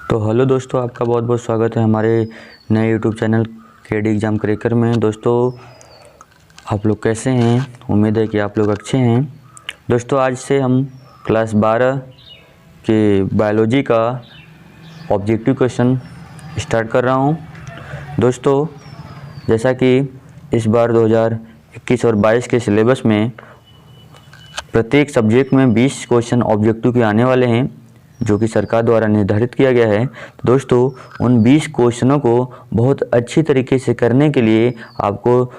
तो हेलो दोस्तों, आपका बहुत बहुत स्वागत है हमारे नए YouTube channel KD exam cracker में। दोस्तों, आप लोग कैसे हैं? उम्मीद है कि आप लोग अच्छे हैं। दोस्तों, आज से हम क्लास 12 के बायोलॉजी का ऑब्जेक्टिव क्वेश्चन स्टार्ट कर रहा हूं। दोस्तों, जैसा कि इस बार 2021 और 22 के सिलेबस में प्रत्येक सब्जेक्ट में 20 क्वेश्चन ऑब्जेक्टिव के आने वाले हैं, जो कि सरकार द्वारा निर्धारित किया गया है। तो दोस्तों, उन 20 क्वेश्चनों को बहुत अच्छी तरीके से करने के लिए आपको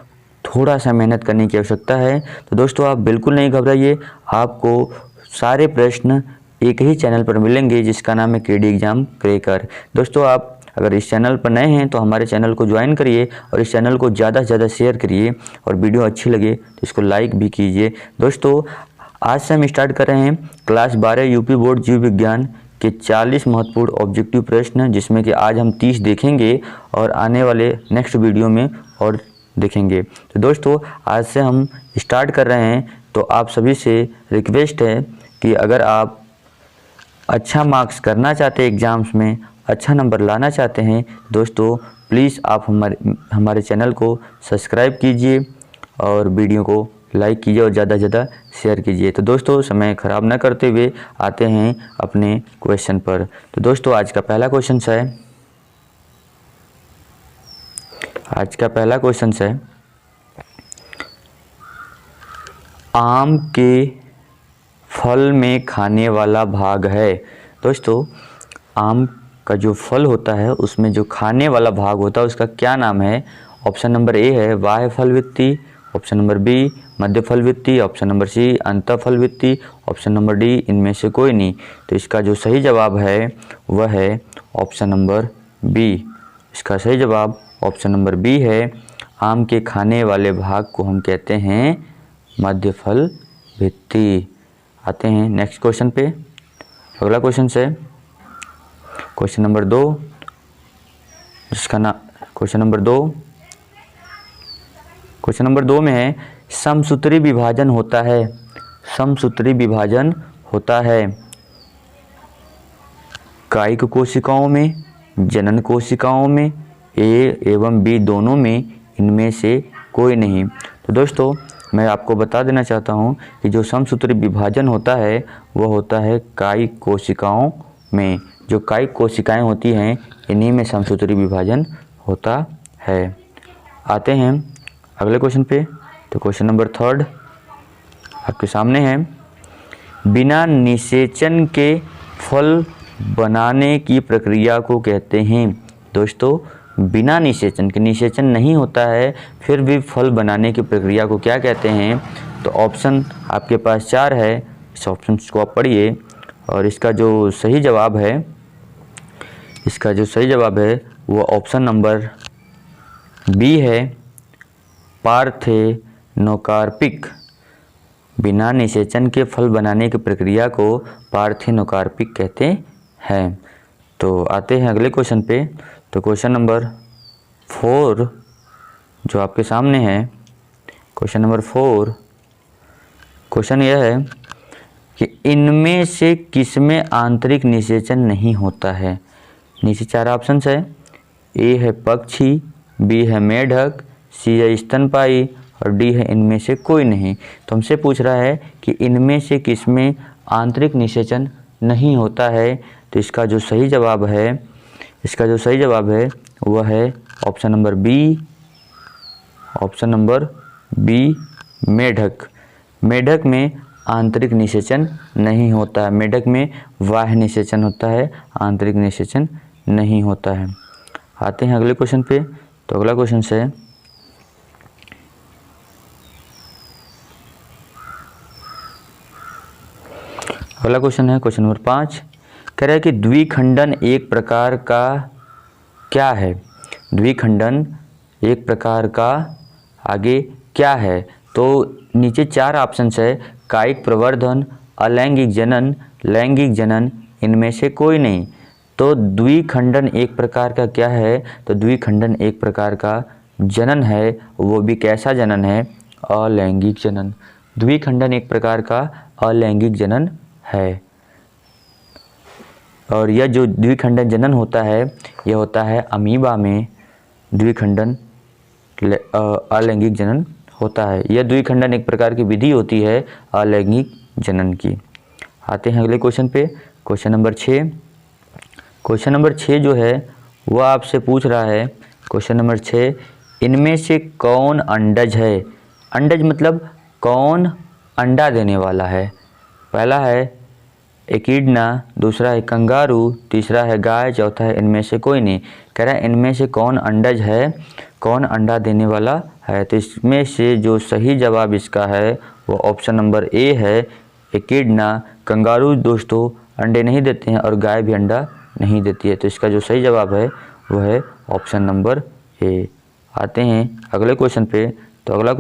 थोड़ा सा मेहनत करने की आवश्यकता है। तो दोस्तों, आप बिल्कुल नहीं घबराइए। आपको सारे प्रश्न एक ही चैनल पर मिलेंगे, जिसका नाम है केडी एग्ज़ाम क्रैकर। दोस्तों, आप अगर इस चैनल पर नए हैं तो हमारे चैनल को ज्वाइन करिए और इस चैनल को ज़्यादा से ज़्यादा शेयर करिए, और वीडियो अच्छी लगे तो इसको लाइक भी कीजिए। दोस्तों, आज से हम स्टार्ट कर रहे हैं क्लास 12 यूपी बोर्ड जीव विज्ञान के 40 महत्वपूर्ण ऑब्जेक्टिव प्रश्न, जिसमें कि आज हम 30 देखेंगे और आने वाले नेक्स्ट वीडियो में और देखेंगे। तो दोस्तों, आज से हम स्टार्ट कर रहे हैं। तो आप सभी से रिक्वेस्ट है कि अगर आप अच्छा मार्क्स करना चाहते हैं एग्ज़ाम्स में, अच्छा नंबर लाना चाहते हैं, दोस्तों प्लीज़ आप हमारे चैनल को सब्सक्राइब कीजिए और वीडियो को लाइक कीजिए और ज़्यादा से ज़्यादा शेयर कीजिए। तो दोस्तों, समय ख़राब न करते हुए आते हैं अपने क्वेश्चन पर। तो दोस्तों, आज का पहला क्वेश्चन है आम के फल में खाने वाला भाग है। दोस्तों, आम का जो फल होता है उसमें जो खाने वाला भाग होता है उसका क्या नाम है? ऑप्शन नंबर ए है बाह्य फल वित्ती, ऑप्शन नंबर बी मध्य फल वित्ती, ऑप्शन नंबर सी अंतः फल वित्ती, ऑप्शन नंबर डी इनमें से कोई नहीं। तो इसका जो सही जवाब है वह है ऑप्शन नंबर बी। इसका सही जवाब ऑप्शन नंबर बी है। आम के खाने वाले भाग को हम कहते हैं मध्य फल वित्ती। आते हैं नेक्स्ट क्वेश्चन पे। अगला क्वेश्चन है क्वेश्चन नंबर 2, जिसका नाम क्वेश्चन नंबर 2 में है समसूत्री विभाजन होता है। समसूत्री विभाजन होता है कायिक कोशिकाओं में, जनन कोशिकाओं में, ए एवं बी दोनों में, इनमें से कोई नहीं। तो दोस्तों, मैं आपको बता देना चाहता हूं कि जो समसूत्री विभाजन होता है वह होता है कायिक कोशिकाओं में। जो कायिक कोशिकाएं होती हैं, इन्हीं में समसूत्री विभाजन होता है। आते हैं अगले क्वेश्चन पे। तो क्वेश्चन नंबर 3 आपके सामने है बिना निषेचन के फल बनाने की प्रक्रिया को कहते हैं। दोस्तों, बिना निषेचन के, निषेचन नहीं होता है फिर भी फल बनाने की प्रक्रिया को क्या कहते हैं? तो ऑप्शन आपके पास 4 है। इस ऑप्शन को आप पढ़िए और इसका जो सही जवाब है वो ऑप्शन नंबर बी है पार्थेनोकार्पिक। बिना निषेचन के फल बनाने की प्रक्रिया को पार्थेनोकार्पिक कहते हैं। तो आते हैं अगले क्वेश्चन पे। तो क्वेश्चन नंबर 4 जो आपके सामने है, क्वेश्चन नंबर 4 क्वेश्चन यह है कि इनमें से किसमें आंतरिक निषेचन नहीं होता है? नीचे 4 ऑप्शन है। ए है पक्षी, बी है मेढक, सी है स्तनपायी और डी है इनमें से कोई नहीं। तो हमसे पूछ रहा है कि इनमें से किसमें आंतरिक निषेचन नहीं होता है। तो इसका जो सही जवाब है वह है ऑप्शन नंबर बी मेढक। मेढक में आंतरिक निषेचन नहीं होता है। मेढक में बाह्य निषेचन होता है, आंतरिक निषेचन नहीं होता है। आते हैं अगले क्वेश्चन पे। तो अगला क्वेश्चन है क्वेश्चन नंबर 5 कह रहा है कि द्विखंडन एक प्रकार का क्या है? द्विखंडन एक प्रकार का आगे क्या है? तो नीचे 4 ऑप्शन है। कायिक प्रवर्धन, अलैंगिक जनन, लैंगिक जनन, इनमें से कोई नहीं। तो द्विखंडन एक प्रकार का क्या है? तो द्विखंडन एक प्रकार का जनन है। वो भी कैसा जनन है? अलैंगिक जनन। द्विखंडन एक प्रकार का अलैंगिक जनन है। और यह जो द्विखंडन जनन होता है यह होता है अमीबा में द्विखंडन अलैंगिक जनन होता है। यह द्विखंडन एक प्रकार की विधि होती है अलैंगिक जनन की। आते हैं अगले क्वेश्चन पे, क्वेश्चन नंबर 6। क्वेश्चन नंबर 6 जो है वह आपसे पूछ रहा है, क्वेश्चन नंबर 6, इनमें से कौन अंडज है? अंडज मतलब कौन अंडा देने वाला है? पहला है एकिडना, दूसरा है कंगारू, तीसरा है गाय, चौथा है इनमें से कोई नहीं। कह रहा है इनमें से कौन अंडज है, कौन अंडा देने वाला है? तो इसमें से जो सही जवाब इसका है वो ऑप्शन नंबर ए है, एकिडना। कंगारू दोस्तों अंडे नहीं देते हैं और गाय भी अंडा नहीं देती है, तो इसका जो सही जवाब है वो है ऑप्शन नंबर ए। आते हैं अगले क्वेश्चन पे। तो अगला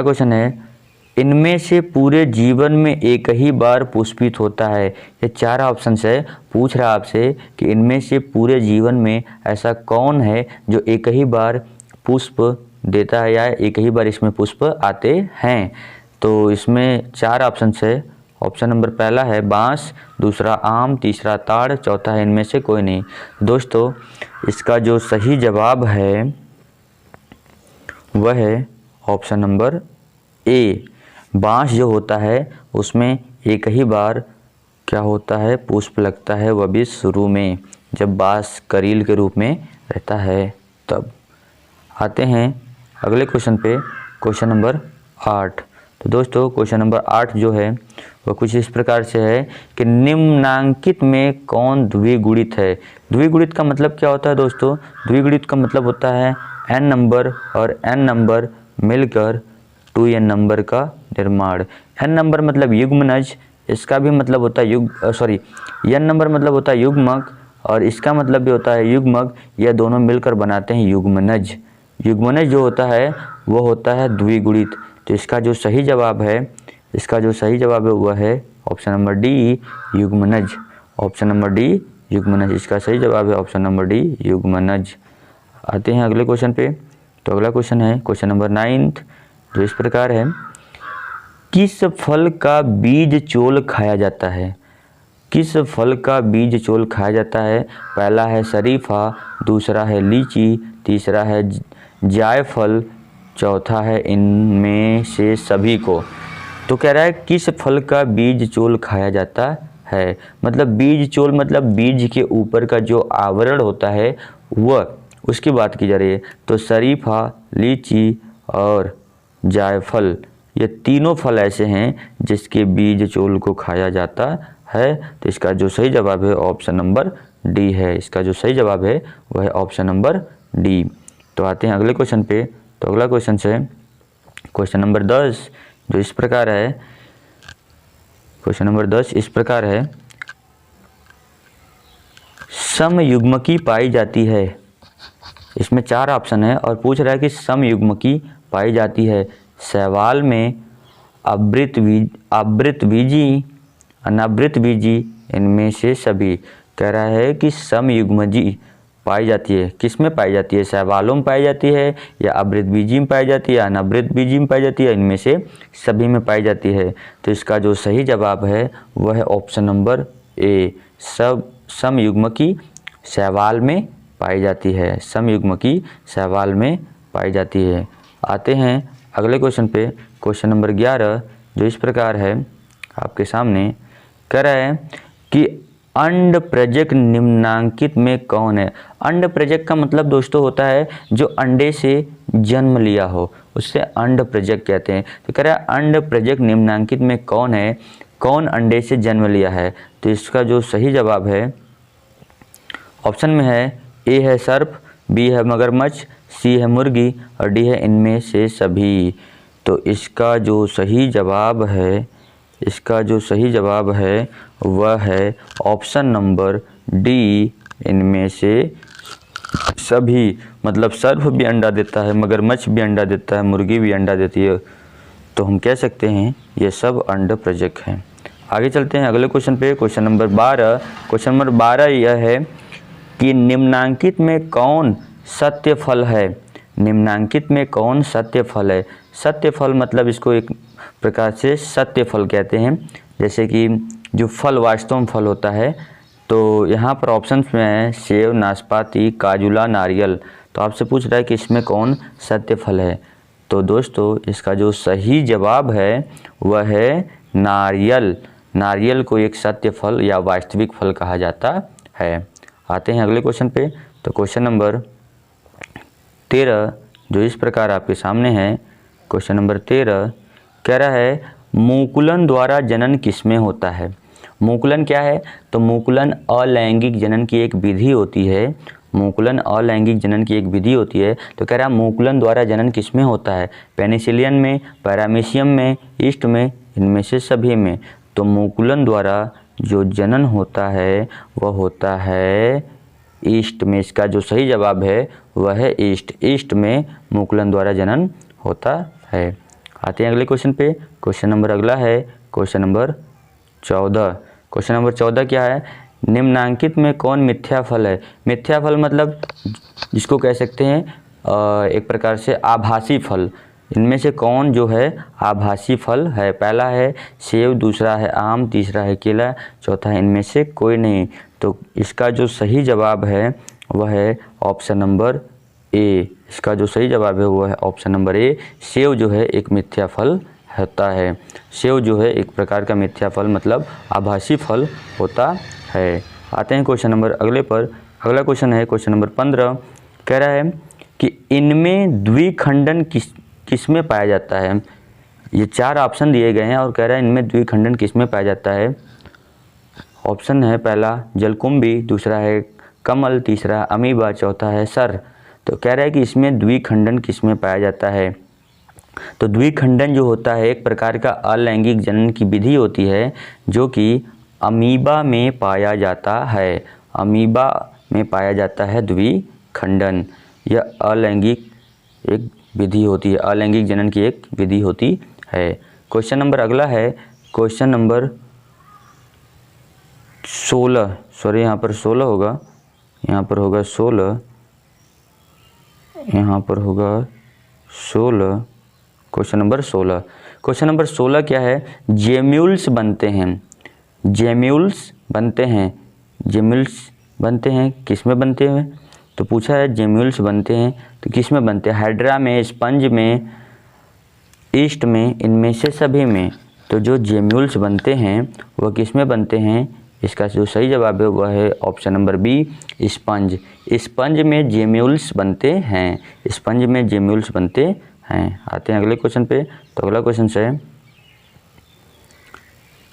क्वेश्चन है इनमें से पूरे जीवन में एक ही बार पुष्पित होता है। ये 4 ऑप्शन है, पूछ रहा आपसे कि इनमें से पूरे जीवन में ऐसा कौन है जो एक ही बार पुष्प देता है या एक ही बार इसमें पुष्प आते हैं। तो इसमें 4 ऑप्शन है। ऑप्शन नंबर पहला है बांस, दूसरा आम, तीसरा ताड़, चौथा है इनमें से कोई नहीं। दोस्तों इसका जो सही जवाब है वह है ऑप्शन नंबर ए। बांस जो होता है उसमें एक ही बार क्या होता है, पुष्प लगता है, वह भी शुरू में जब बांस करील के रूप में रहता है तब। आते हैं अगले क्वेश्चन पे, क्वेश्चन नंबर 8। तो दोस्तों क्वेश्चन नंबर 8 जो है वह कुछ इस प्रकार से है कि निम्नांकित में कौन द्विगुणित है? द्विगुणित का मतलब क्या होता है दोस्तों? द्विगुणित का मतलब होता है n नंबर और n नंबर मिलकर 2n नंबर का निर्माण। n नंबर मतलब युग्मनज, इसका भी मतलब होता है n नंबर मतलब होता है युग्मक और इसका मतलब भी होता है युग्मक। यह दोनों मिलकर बनाते हैं युग्मनज। युग्मनज जो होता है वो होता है द्विगुणित। तो इसका जो सही जवाब है वह है ऑप्शन नंबर डी, युग्मनज। ऑप्शन नंबर डी युग्मनज, इसका सही जवाब है ऑप्शन नंबर डी, युग्मनज। आते हैं अगले क्वेश्चन पे। तो अगला क्वेश्चन है क्वेश्चन नंबर 9 जो इस प्रकार है, किस फल का बीज चोल खाया जाता है? किस फल का बीज चोल खाया जाता है? पहला है शरीफा, दूसरा है लीची, तीसरा है जायफल, चौथा है इनमें से सभी को। तो कह रहा है किस फल का बीज चोल खाया जाता है, मतलब बीज चोल मतलब बीज के ऊपर का जो आवरण होता है वह, उसकी बात की जा रही है। तो शरीफा, लीची और जायफल ये तीनों फल ऐसे हैं जिसके बीज चोल को खाया जाता है। तो इसका जो सही जवाब है ऑप्शन नंबर डी है। इसका जो सही जवाब है वह है ऑप्शन नंबर डी। तो आते हैं अगले क्वेश्चन पे। तो अगला क्वेश्चन है क्वेश्चन नंबर 10 जो इस प्रकार है, क्वेश्चन नंबर 10 इस प्रकार है, समयुग्मकी पाई जाती है। इसमें 4 ऑप्शन है और पूछ रहा है कि समयुग्मकी पाई जाती है शैवाल में, आवृतबीजी, अनावृतबीजी, इनमें से सभी। कह रहा है कि समयुग्मजी पाई जाती है, किस में पाई जाती है? शैवालों में पाई जाती है या आवृतबीजी में पाई जाती है, अनावृतबीजी में पाई जाती है, इनमें से सभी में पाई जाती है। तो इसका जो सही जवाब है वह है ऑप्शन नंबर ए, समयुग्मकी शैवाल में पाई जाती है। समयुग्मकी शैवाल में पाई जाती है। आते हैं अगले क्वेश्चन पे, क्वेश्चन नंबर 11 जो इस प्रकार है आपके सामने। कह रहा है कि अंडप्रजक निम्नांकित में कौन है? अंडप्रजक का मतलब दोस्तों होता है जो अंडे से जन्म लिया हो, उससे अंडप्रजक कहते हैं। तो कह रहा है अंडप्रजक निम्नांकित में कौन है, कौन अंडे से जन्म लिया है? तो इसका जो सही जवाब है ऑप्शन में है ए है सर्प, बी है मगरमच्छ, सी है मुर्गी और डी है इनमें से सभी। तो इसका जो सही जवाब है वह है ऑप्शन नंबर डी, इनमें से सभी। मतलब सर्प भी अंडा देता है, मगरमच्छ भी अंडा देता है, मुर्गी भी अंडा देती है। तो हम कह सकते हैं ये सब अंडप्रजक हैं। आगे चलते हैं अगले क्वेश्चन पे, क्वेश्चन नंबर 12। क्वेश्चन नंबर 12 यह है कि निम्नांकित में कौन सत्य फल है? निम्नांकित में कौन सत्य फल है? सत्य फल मतलब इसको एक प्रकार से सत्य फल कहते हैं। जैसे कि जो फल वास्तव में फल होता है। तो यहाँ पर ऑप्शंस में है सेब, नाशपाती, काजुला, नारियल। तो आपसे पूछ रहा है कि इसमें कौन सत्य फल है। तो दोस्तों इसका जो सही जवाब है वह है नारियल। नारियल को एक सत्य फल या वास्तविक फल कहा जाता है। आते हैं अगले क्वेश्चन पे। तो क्वेश्चन नंबर 13 जो इस प्रकार आपके सामने है। क्वेश्चन नंबर 13 कह रहा है मुकुलन द्वारा जनन किसमें होता है। मुकुलन क्या है? तो मुकुलन अलैंगिक जनन की एक विधि होती है। मुकुलन अलैंगिक जनन की एक विधि होती है। तो कह रहा है मुकुलन द्वारा जनन किसमें होता है? पेनिसिलियन में, पैरामीशियम में, ईस्ट में, इनमें से सभी में। तो मुकुलन द्वारा जो जनन होता है वह होता है ईस्ट में। इसका जो सही जवाब है वह है ईस्ट। ईस्ट में मुकुलन द्वारा जनन होता है। आते हैं अगले क्वेश्चन पे। क्वेश्चन नंबर अगला है क्वेश्चन नंबर 14। क्वेश्चन नंबर 14 क्या है? निम्नांकित में कौन मिथ्या फल है? मिथ्या फल मतलब जिसको कह सकते हैं एक प्रकार से आभासी फल। इनमें से कौन जो है आभासी फल है? पहला है सेब, दूसरा है आम, तीसरा है केला, चौथा है इनमें से कोई नहीं। तो इसका जो सही जवाब है वह है ऑप्शन नंबर ए। इसका जो सही जवाब है वह है ऑप्शन नंबर ए। सेब जो है एक मिथ्या फल होता है। सेब जो है एक प्रकार का मिथ्या फल मतलब आभासी फल होता है। आते हैं क्वेश्चन नंबर अगले पर। अगला क्वेश्चन है क्वेश्चन नंबर 15। कह रहा है कि इनमें द्विखंडन किसमें पाया जाता है। ये 4 ऑप्शन दिए गए हैं और कह रहा है इनमें द्विखंडन किसमें पाया जाता है। ऑप्शन है पहला जलकुंभी, दूसरा है कमल, तीसरा अमीबा, चौथा है सर। तो कह रहा है कि इसमें द्विखंडन किसमें पाया जाता है। तो द्विखंडन जो होता है एक प्रकार का अलैंगिक जनन की विधि होती है जो कि अमीबा में पाया जाता है। अमीबा में पाया जाता है द्विखंडन। यह अलैंगिक एक विधि होती है, अलैंगिक जनन की एक विधि होती है। क्वेश्चन नंबर अगला है क्वेश्चन नंबर 16। सॉरी यहाँ पर 16 होगा, यहाँ पर होगा 16, यहाँ पर होगा 16। Question number 16। क्वेश्चन नंबर 16 क्या है? जेम्यूल्स बनते हैं। जेम्यूल्स बनते हैं। जेम्यूल्स बनते हैं किसमें बनते हैं? तो पूछा है जेम्यूल्स बनते हैं तो किसमें बनते हैं? हाइड्रा में, स्पंज में, ईस्ट में, इनमें से सभी में। तो जो जेम्यूल्स बनते हैं वह किसमें बनते हैं? इसका जो सही जवाब है वह है option number B sponge. Sponge में जेम्यूल्स बनते हैं। स्पंज में जेम्यूल्स बनते हैं। आते हैं अगले क्वेश्चन पे। तो अगला क्वेश्चन से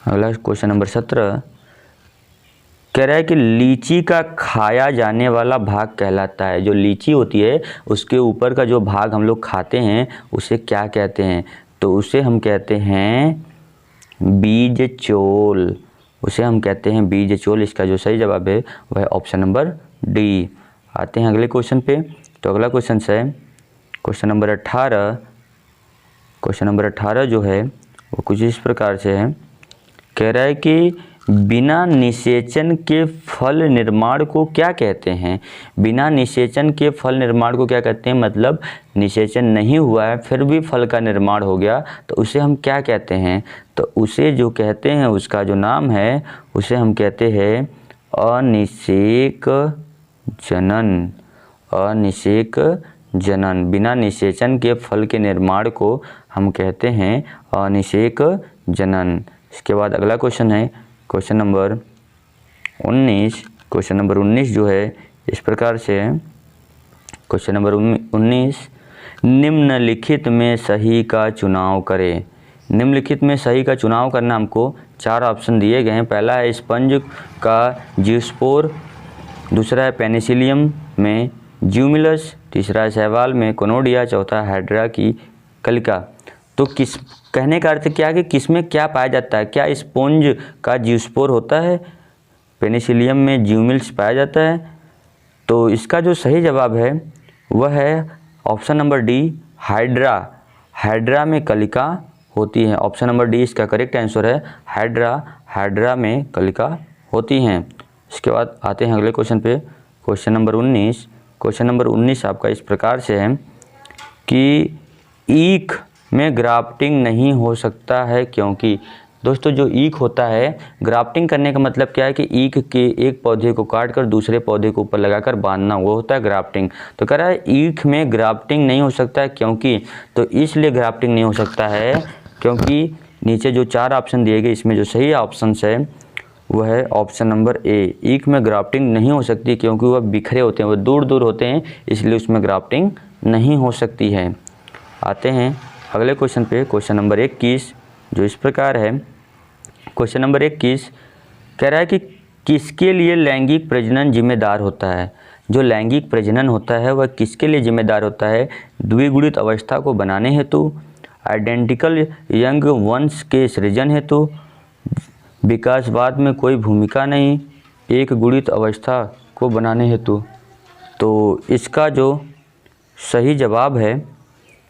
अगला क्वेश्चन नंबर 17 कह रहा है कि लीची का खाया जाने वाला भाग कहलाता है। जो लीची होती है उसके ऊपर का जो भाग हम लोग खाते हैं उसे क्या कहते हैं? तो उसे हम कहते हैं बीज चोल। उसे हम कहते हैं बीज चोल। इसका जो सही जवाब है वह है ऑप्शन नंबर डी। आते हैं अगले क्वेश्चन पे। तो अगला क्वेश्चन है क्वेश्चन नंबर 18। क्वेश्चन नंबर 18 जो है वो कुछ इस प्रकार से है। कह रहा है कि बिना निषेचन के फल निर्माण को क्या कहते हैं? बिना निषेचन के फल निर्माण को क्या कहते हैं? मतलब निषेचन नहीं हुआ है फिर भी फल का निर्माण हो गया तो उसे हम क्या कहते हैं? तो उसे जो कहते हैं उसका जो नाम है उसे हम कहते हैं अनिषेक जनन। अनिषेक जनन। बिना निषेचन के फल के निर्माण को हम कहते हैं अनिषेक जनन। इसके बाद अगला क्वेश्चन है क्वेश्चन नंबर 19। क्वेश्चन नंबर 19 जो है इस प्रकार से है। क्वेश्चन नंबर 19 निम्नलिखित में सही का चुनाव करें। निम्नलिखित में सही का चुनाव करना हमको 4 ऑप्शन दिए गए हैं। पहला है स्पंज का जियोस्पोर, दूसरा है पेनिसिलियम में ज्यूमिलस, तीसरा है शैवाल में कोनोडिया, चौथा हाइड्रा की कलिका। तो किस कहने का अर्थ क्या है कि किसमें क्या पाया जाता है? क्या स्पंज का जियोस्पोर होता है? पेनिसिलियम में ज्यूमिलस पाया जाता है। तो इसका जो सही जवाब है वह है option number D hydra. Hydra में कलिका होती है। ऑप्शन नंबर डी इसका करेक्ट आंसर है हाइड्रा। हाइड्रा में कलिका होती हैं। इसके बाद आते हैं अगले क्वेश्चन पे। Question number 19। क्वेश्चन नंबर 19 आपका इस प्रकार से है कि ईख में ग्राफ्टिंग नहीं हो सकता है क्योंकि दोस्तों जो ईख होता है, ग्राफ्टिंग करने का मतलब क्या है कि ईख के एक पौधे को काट कर दूसरे पौधे के ऊपर लगाकर बांधना, वो होता है ग्राफ्टिंग। तो कह रहा है ईख में ग्राफ्टिंग नहीं हो सकता है, क्योंकि, तो इसलिए ग्राफ्टिंग नहीं हो सकता है क्योंकि नीचे जो 4 ऑप्शन दिए गए इसमें जो सही ऑप्शन है वह है ऑप्शन नंबर ए। ईख में ग्राफ्टिंग नहीं हो सकती क्योंकि वह बिखरे होते हैं, वह दूर दूर होते हैं, इसलिए उसमें ग्राफ्टिंग नहीं हो सकती है। आते हैं अगले क्वेश्चन पे, क्वेश्चन नंबर 21 जो इस प्रकार है। क्वेश्चन नंबर 21 कह रहा है कि किसके लिए लैंगिक प्रजनन जिम्मेदार होता है। जो लैंगिक प्रजनन होता है वह किसके लिए जिम्मेदार होता है? द्विगुणित अवस्था को बनाने हेतु, आइडेंटिकल यंग वंश के सृजन हेतु, विकासवाद में कोई भूमिका नहीं, एक गुणित अवस्था को बनाने हेतु। तो इसका जो सही जवाब है,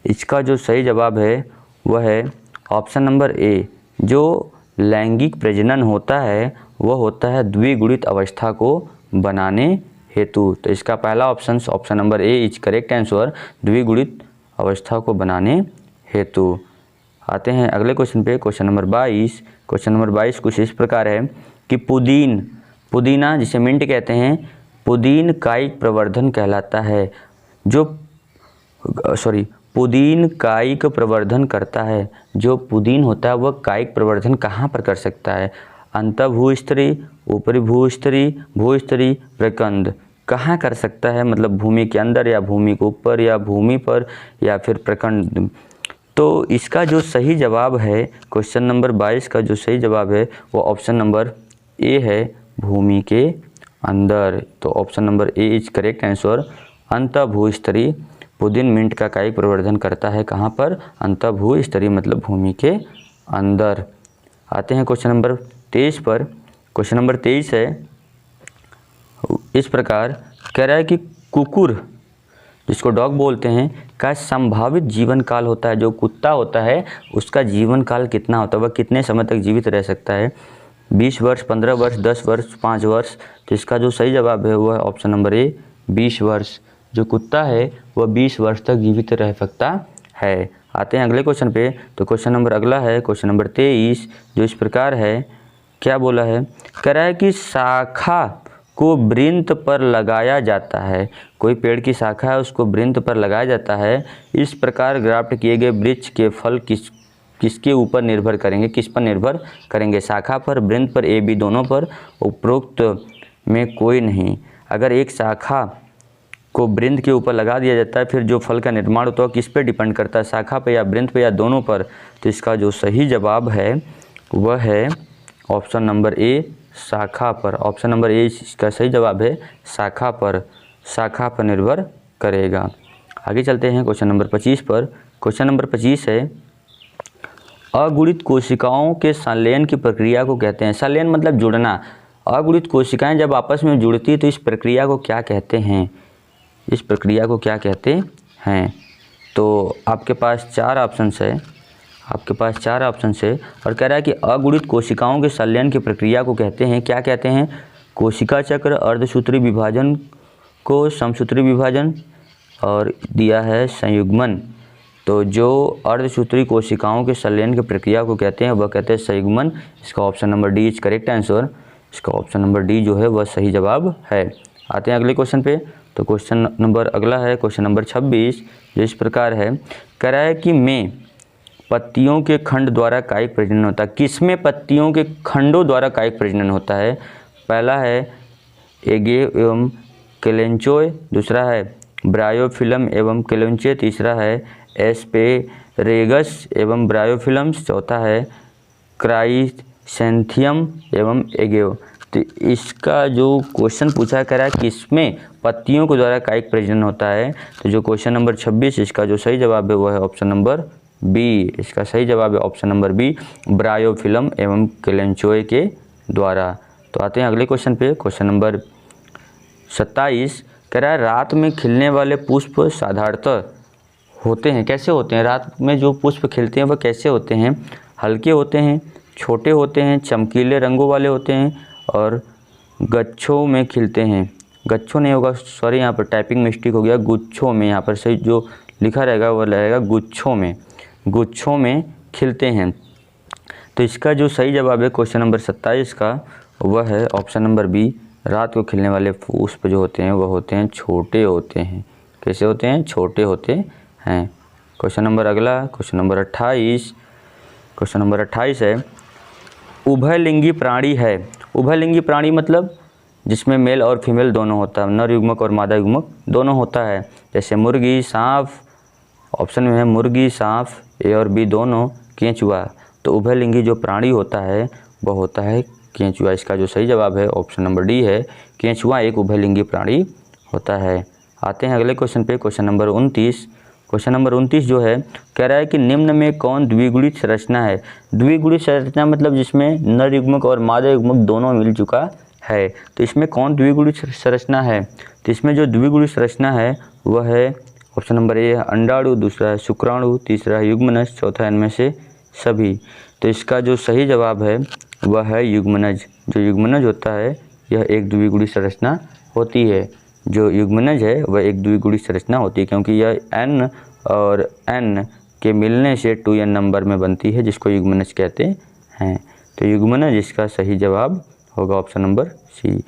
इसका जो सही जवाब है वह है ऑप्शन नंबर ए। जो लैंगिक प्रजनन होता है वह होता है द्विगुणित अवस्था को बनाने हेतु। तो इसका पहला option, option number a is correct answer, द्विगुणित अवस्था को बनाने हेतु। आते हैं अगले क्वेश्चन पे, क्वेश्चन नंबर 22। क्वेश्चन नंबर 22 कुछ इस प्रकार है कि पुदीना जिसे मिंट कहते हैं, पुदीन कायिक प्रवर्धन कहलाता है। पुदीन कायिक प्रवर्धन करता है। जो पुदीन होता है वह कायिक प्रवर्धन कहाँ पर कर सकता है? अंतःभूस्तरीय, ऊपरी भूस्तरीय, भूस्तरीय, प्रकंद, कहाँ कर सकता है? मतलब भूमि के अंदर या भूमि के ऊपर या भूमि पर या फिर प्रकंड। तो इसका जो सही जवाब है, क्वेश्चन नंबर 22 का जो सही जवाब है वो ऑप्शन नंबर ए है, भूमि के अंदर। तो option number a is correct answer, अंतःभूस्तरीय। पुदीन मिंट का कायिक प्रवर्धन करता है कहाँ पर? अंतःभूस्तरीय मतलब भूमि के अंदर। आते हैं क्वेश्चन नंबर 23 पर। क्वेश्चन नंबर 23 है इस प्रकार, कह रहा है कि कुकुर, जिसको डॉग बोलते हैं, का संभावित जीवन काल होता है। जो कुत्ता होता है उसका जीवन काल कितना होता है, वह कितने समय तक जीवित रह सकता है? 20 वर्ष, 15 वर्ष, 10 वर्ष, 5 वर्ष। तो इसका जो सही जवाब है वह है ऑप्शन नंबर ए, 20 वर्ष। जो कुत्ता है वह 20 वर्ष तक जीवित रह सकता है। आते हैं अगले क्वेश्चन पे। तो क्वेश्चन नंबर अगला है क्वेश्चन नंबर 23 जो इस प्रकार है। क्या बोला है? कह रहा है कि शाखा को वृंत पर लगाया जाता है। कोई पेड़ की शाखा है उसको वृंत पर लगाया जाता है। इस प्रकार ग्राफ्ट किए गए वृक्ष के फल किसके ऊपर निर्भर करेंगे? किस पर निर्भर करेंगे? शाखा पर, वृंत पर, ए बी दोनों पर, उपरोक्त में कोई नहीं। अगर एक शाखा को वृंत के ऊपर लगा दिया जाता है फिर जो फल का निर्माण होता है किस पे डिपेंड करता है? शाखा पे या वृंत पे या दोनों पर? तो इसका जो सही जवाब है वह है ऑप्शन नंबर ए, शाखा पर। ऑप्शन नंबर ए इसका सही जवाब है, शाखा पर। शाखा पर निर्भर करेगा। आगे चलते हैं क्वेश्चन नंबर 25 पर। क्वेश्चन नंबर 25 है अगुणित कोशिकाओं के संलयन की प्रक्रिया को कहते हैं। संलयन मतलब जुड़ना। अगुणित कोशिकाएं जब आपस में जुड़ती है तो इस प्रक्रिया को क्या कहते हैं? इस प्रक्रिया को क्या कहते हैं? तो आपके पास 4 ऑप्शंस है, आपके पास 4 ऑप्शंस है और कह रहा है कि अगुणित कोशिकाओं के संलयन की प्रक्रिया को कहते हैं, क्या कहते हैं? कोशिका चक्र, अर्धसूत्री विभाजन को समसूत्री विभाजन, और दिया है संयुग्मन। तो जो अर्धसूत्री कोशिकाओं के संलयन की प्रक्रिया को कहते हैं वह कहते हैं संयुग्मन। इसका option number D is correct answer. इसका ऑप्शन नंबर डी जो है वह सही जवाब है। आते हैं अगले क्वेश्चन पे। तो क्वेश्चन नंबर अगला है क्वेश्चन नंबर 26 जो इस प्रकार है। कह रहा है कि में पत्तियों के खंड द्वारा कायिक प्रजनन होता है। किसमें पत्तियों के खंडों द्वारा कायिक प्रजनन होता है? पहला है एगे एवं केलेंचोय, दूसरा है ब्रायोफिलम एवं केलेंचोय, तीसरा है एस्पेरेगस एवं ब्रायोफिलम्स, चौथा है क्राइसेंथियम एवं एगेव। तो इसका जो क्वेश्चन पूछा कह रहा है किसमें पत्तियों के द्वारा कायिक प्रजनन होता है? तो जो क्वेश्चन नंबर 26 इसका जो सही जवाब है वो है ऑप्शन नंबर बी। इसका सही जवाब है ऑप्शन नंबर बी, ब्रायोफिलम एवं केलेंचोय के द्वारा। तो आते हैं अगले क्वेश्चन पे। क्वेश्चन नंबर 27 कह रहा है रात में खिलने वाले पुष्प साधारणतः होते हैं, कैसे होते हैं? रात में जो पुष्प खिलते हैं वह कैसे होते हैं? हल्के होते हैं, छोटे होते हैं, चमकीले रंगों वाले होते हैं और गच्छों में खिलते हैं। गच्छों नहीं होगा, सॉरी यहाँ पर टाइपिंग मिस्टेक हो गया, गुच्छों में। यहाँ पर सही जो लिखा रहेगा वह रहेगा गुच्छों में, गुच्छों में खिलते हैं। तो इसका जो सही जवाब है क्वेश्चन नंबर 27 का, वह है ऑप्शन नंबर बी। रात को खिलने वाले पुष्प जो होते हैं वह होते हैं छोटे होते हैं। कैसे होते हैं? छोटे होते हैं। क्वेश्चन नंबर अगला, क्वेश्चन नंबर 28। क्वेश्चन नंबर 28 है, उभयलिंगी प्राणी है। उभयलिंगी प्राणी मतलब जिसमें मेल और फीमेल दोनों होता है, नर युग्मक और मादा युग्मक दोनों होता है। जैसे मुर्गी, सांप, ऑप्शन में है मुर्गी, सांप, ए और बी दोनों, केंचुआ। तो उभयलिंगी जो प्राणी होता है वह होता है केंचुआ। इसका जो सही जवाब है ऑप्शन नंबर डी है, केंचुआ एक उभयलिंगी प्राणी होता है। आते हैं अगले क्वेश्चन पे, क्वेश्चन नंबर 29। क्वेश्चन नंबर 29 जो है कह रहा है कि निम्न में कौन द्विगुणित संरचना है। द्विगुणित संरचना मतलब जिसमें नर युग्मक और मादा युग्मक दोनों मिल चुका है। तो इसमें कौन द्विगुणित संरचना है? तो इसमें जो द्विगुणित संरचना है वह है ऑप्शन नंबर ए अंडाणु, दूसरा है शुक्राणु, तीसरा है युग्मनज, चौथा है इनमें से सभी। तो इसका जो सही जवाब है वह है युग्मनज। जो युग्मनज होता है यह एक द्विगुणित संरचना होती है। जो युग्मनज है वह एक द्विगुणित संरचना होती है, क्योंकि यह n और n के मिलने से 2n नंबर में बनती है, जिसको युग्मनज कहते हैं। तो युग्मनज इसका सही जवाब होगा ऑप्शन नंबर सी।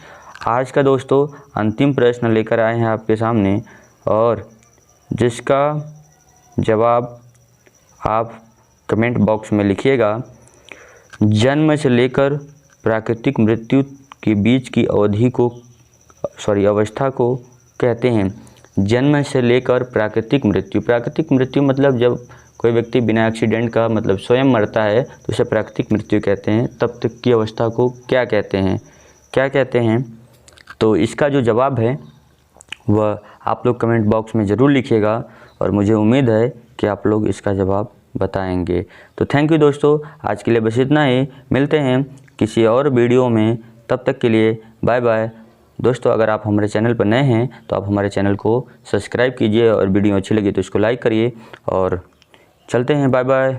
आज का दोस्तों अंतिम प्रश्न लेकर आए हैं आपके सामने, और जिसका जवाब आप कमेंट बॉक्स में लिखिएगा। जन्म से लेकर प्राकृतिक मृत्यु के बीच की अवस्था को कहते हैं। जन्म से लेकर प्राकृतिक मृत्यु। प्राकृतिक मृत्यु मतलब जब कोई व्यक्ति बिना एक्सीडेंट का मतलब स्वयं मरता है तो उसे प्राकृतिक मृत्यु कहते हैं। तब तक की अवस्था को क्या कहते हैं? क्या कहते हैं? तो इसका जो जवाब है वह आप लोग कमेंट बॉक्स में ज़रूर लिखिएगा, और मुझे उम्मीद है कि आप लोग इसका जवाब बताएंगे। तो थैंक यू दोस्तों, आज के लिए बस इतना ही। मिलते हैं किसी और वीडियो में, तब तक के लिए बाय बाय। दोस्तों अगर आप हमारे चैनल पर नए हैं तो आप हमारे चैनल को सब्सक्राइब कीजिए, और वीडियो अच्छी लगी तो इसको लाइक करिए, और चलते हैं, बाय बाय।